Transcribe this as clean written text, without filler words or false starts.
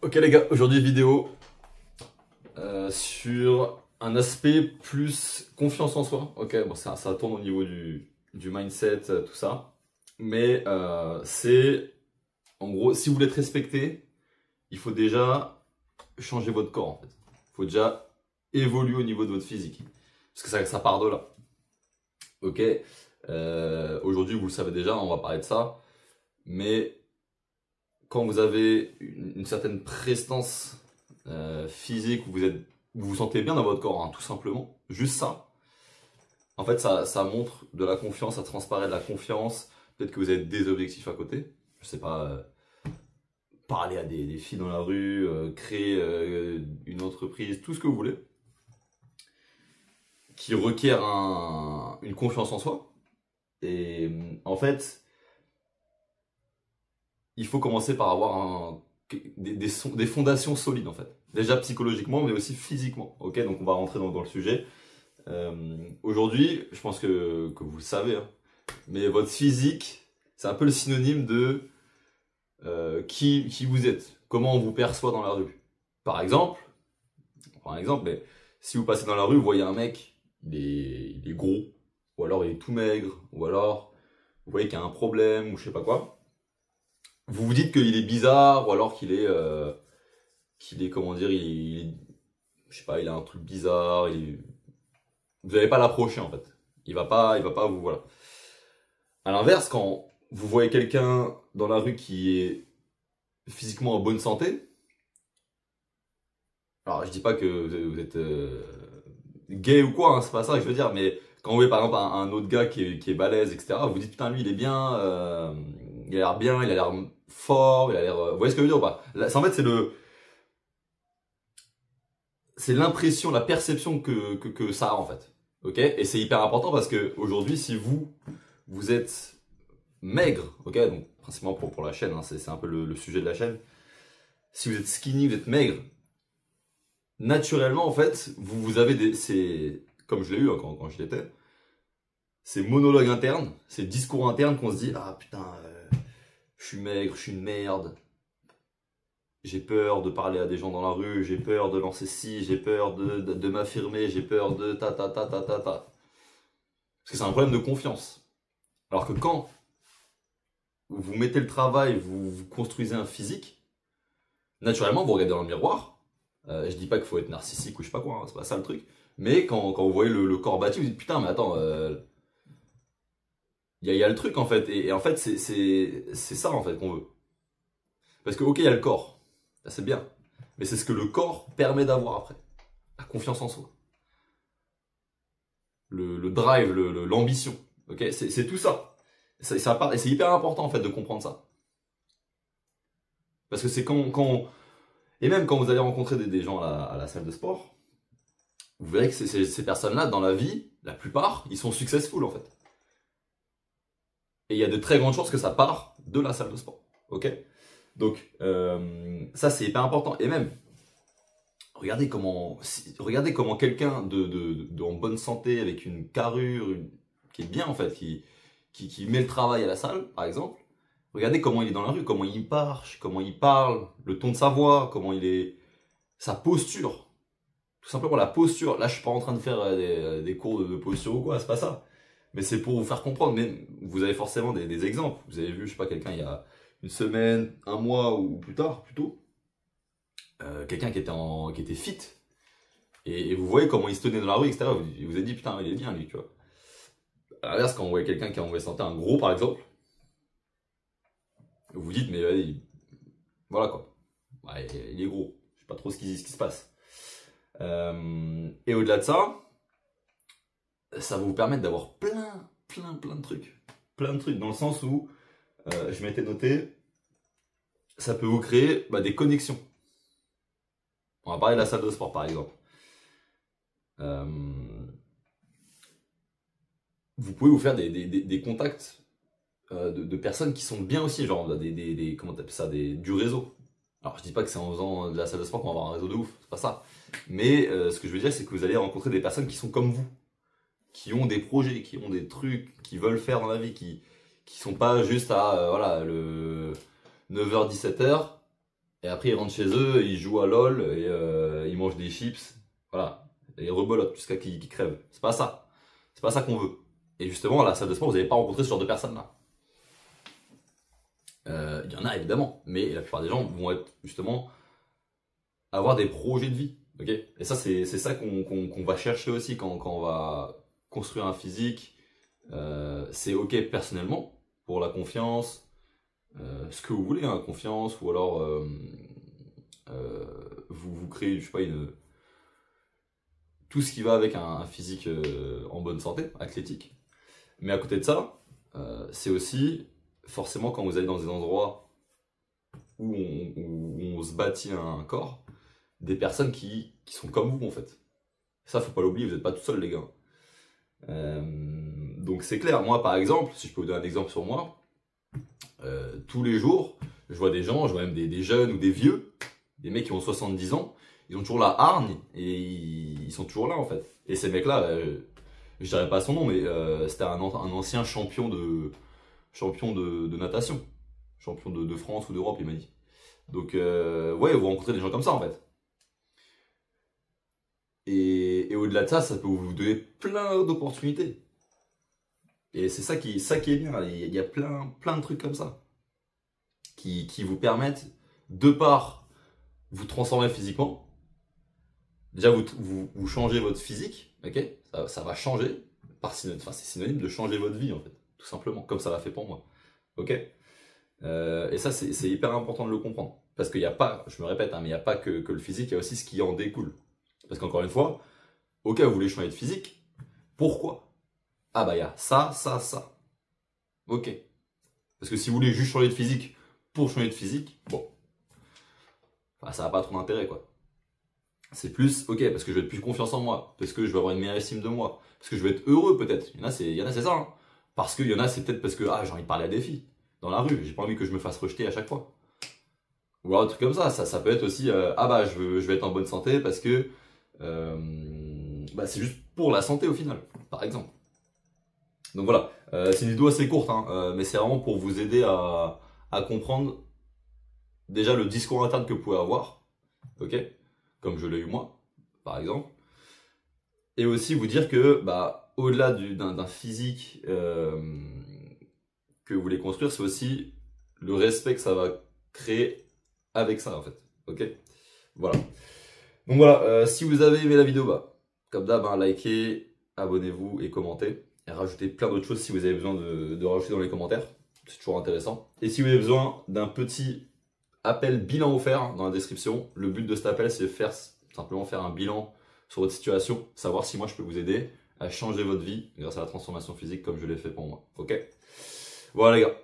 Ok les gars, aujourd'hui vidéo sur un aspect plus confiance en soi. Ok, bon ça tourne au niveau du mindset, tout ça. Mais c'est en gros, si vous voulez être respecté, il faut déjà changer votre corps en fait. Il faut déjà évoluer au niveau de votre physique. Parce que ça part de là. Ok, aujourd'hui vous le savez déjà, on va parler de ça. Mais quand vous avez une certaine prestance physique, où vous vous sentez bien dans votre corps, hein, tout simplement, juste ça, en fait ça montre de la confiance, ça transparaît de la confiance. Peut-être que vous avez des objectifs à côté, je sais pas, parler à des filles dans la rue, créer une entreprise, tout ce que vous voulez, qui requiert une confiance en soi. Et en fait, il faut commencer par avoir des fondations solides en fait. Déjà psychologiquement, mais aussi physiquement. Ok, donc on va rentrer dans le sujet. Aujourd'hui, je pense que vous le savez, hein, mais votre physique, c'est un peu le synonyme de qui vous êtes, comment on vous perçoit dans la rue. Par exemple, mais si vous passez dans la rue, vous voyez un mec, il est gros, ou alors il est tout maigre, ou alors vous voyez qu'il y a un problème, ou je sais pas quoi. Vous vous dites qu'il est bizarre, ou alors qu'il est comment dire, je sais pas, il a un truc bizarre, vous n'allez pas l'approcher en fait. Il va pas vous, voilà. À l'inverse, quand vous voyez quelqu'un dans la rue qui est physiquement en bonne santé, alors je dis pas que vous êtes gay ou quoi, hein, c'est pas ça que je veux dire, mais quand vous voyez par exemple un autre gars qui est balèze, etc., vous dites putain lui il est bien, il a l'air bien, il a l'air fort, il a l'air, vous voyez ce que je veux dire ou pas? Là, en fait c'est l'impression, la perception que ça a en fait. Ok, et c'est hyper important parce que aujourd'hui, si vous êtes maigre, ok, donc principalement pour la chaîne, hein, c'est un peu le sujet de la chaîne. Si vous êtes skinny, vous êtes maigre, naturellement en fait, vous avez c'est comme je l'ai eu, hein, quand je l'étais, ces monologues internes, ces discours internes qu'on se dit ah putain, je suis maigre, je suis une merde. J'ai peur de parler à des gens dans la rue, j'ai peur de lancer ci, j'ai peur de m'affirmer, j'ai peur de ta. Parce que c'est un problème de confiance. Alors que quand vous mettez le travail, vous construisez un physique, naturellement vous regardez dans le miroir. Je dis pas qu'il faut être narcissique ou je sais pas quoi, hein, c'est pas ça le truc. Mais quand vous voyez le corps battu, vous dites putain mais attends, il y a le truc en fait. Et en fait c'est ça en fait qu'on veut. Parce que ok il y a le corps. C'est bien. Mais c'est ce que le corps permet d'avoir après. La confiance en soi. Le drive, l'ambition. Ok, c'est tout ça. Et c'est hyper important en fait de comprendre ça. Parce que c'est et même quand vous allez rencontrer des gens à la salle de sport, vous verrez que ces personnes-là, dans la vie, la plupart, ils sont successful en fait. Et il y a de très grandes chances que ça part de la salle de sport. Ok. Donc, ça c'est hyper important. Et même, regardez comment quelqu'un en bonne santé, avec une carrure, qui est bien en fait, qui met le travail à la salle, par exemple, regardez comment il est dans la rue, comment il marche, comment il parle, le ton de sa voix, comment il est, sa posture. Tout simplement la posture. Là, je suis pas en train de faire des cours de posture ou quoi, c'est pas ça. Mais c'est pour vous faire comprendre. Mais vous avez forcément des exemples. Vous avez vu, je sais pas, quelqu'un il y a une semaine, un mois ou plus tard, plutôt. Quelqu'un qui était fit. Et vous voyez comment il se tenait dans la rue, etc. Vous avez dit, putain, il est bien, lui, tu vois. À l'inverse, quand vous voyez quelqu'un qui est en mauvaise santé, un gros, par exemple, vous vous dites, mais voilà, quoi. Ouais, il est gros. Je sais pas trop ce qui se passe. Et au-delà de ça, ça va vous permettre d'avoir plein de trucs. Plein de trucs, dans le sens où, je m'étais noté, ça peut vous créer des connexions. On va parler de la salle de sport, par exemple. Vous pouvez vous faire des contacts de personnes qui sont bien aussi, genre comment t'appelles ça, du réseau. Alors je dis pas que c'est en faisant de la salle de sport qu'on va avoir un réseau de ouf, c'est pas ça. Mais ce que je veux dire, c'est que vous allez rencontrer des personnes qui sont comme vous, qui ont des projets, qui ont des trucs, qui veulent faire dans la vie, qui sont pas juste à voilà le 9h-17h, Et après, ils rentrent chez eux, ils jouent à LoL, et ils mangent des chips, voilà. Et ils rebolotent jusqu'à qu'ils crèvent. C'est pas ça. C'est pas ça qu'on veut. Et justement, à la salle de sport, vous n'allez pas rencontrer ce genre de personnes-là. Il y en a évidemment, mais la plupart des gens vont être justement avoir des projets de vie. Okay, et ça, c'est ça qu'on va chercher aussi quand on va construire un physique. C'est ok personnellement, pour la confiance, ce que vous voulez, hein, confiance, ou alors vous créez, je sais pas, tout ce qui va avec un physique en bonne santé, athlétique. Mais à côté de ça, c'est aussi forcément quand vous allez dans des endroits où on se bâtit un corps, des personnes qui sont comme vous en fait. Ça, faut pas l'oublier, vous n'êtes pas tout seul les gars. Donc c'est clair, moi par exemple, si je peux vous donner un exemple sur moi, tous les jours, je vois des gens, je vois même des jeunes ou des vieux, des mecs qui ont 70 ans, ils ont toujours la hargne et ils sont toujours là en fait. Et ces mecs-là, je dirais pas son nom, mais c'était un ancien champion de natation, champion de France ou d'Europe, il m'a dit. Donc ouais, vous rencontrez des gens comme ça en fait. Et au-delà de ça, ça peut vous donner plein d'opportunités. Et c'est ça qui est bien. Il y a plein de trucs comme ça qui vous permettent, de par vous transformer physiquement, déjà vous changez votre physique, ok, ça va changer, c'est synonyme de changer votre vie en fait, tout simplement, comme ça l'a fait pour moi. Ok. Et ça, c'est hyper important de le comprendre. Parce qu'il n'y a pas, je me répète, hein, mais il n'y a pas que le physique, il y a aussi ce qui en découle. Parce qu'encore une fois, ok, vous voulez changer de physique, pourquoi? Ah bah il y a ça. Ok. Parce que si vous voulez juste changer de physique pour changer de physique, bon, enfin, ça n'a pas trop d'intérêt quoi. C'est plus, ok, parce que je vais être plus confiance en moi, parce que je vais avoir une meilleure estime de moi, parce que je vais être heureux peut-être. Il y en a, c'est ça. Hein. Parce qu'il y en a, c'est peut-être parce que j'ai envie de parler à des filles dans la rue, j'ai pas envie que je me fasse rejeter à chaque fois. Ou alors un truc comme ça peut être aussi, je vais être en bonne santé parce que c'est juste pour la santé au final, par exemple. Donc voilà, c'est une vidéo assez courte, hein, mais c'est vraiment pour vous aider à comprendre déjà le discours interne que vous pouvez avoir, ok, comme je l'ai eu moi, par exemple, et aussi vous dire que au-delà d'un physique que vous voulez construire, c'est aussi le respect que ça va créer avec ça en fait, ok. Voilà. Donc voilà, si vous avez aimé la vidéo, comme d'hab, likez, abonnez-vous et commentez. Et rajoutez plein d'autres choses si vous avez besoin de rajouter dans les commentaires. C'est toujours intéressant. Et si vous avez besoin d'un petit appel bilan offert dans la description, le but de cet appel, c'est simplement faire un bilan sur votre situation, savoir si moi je peux vous aider à changer votre vie grâce à la transformation physique comme je l'ai fait pour moi. Ok? Voilà les gars.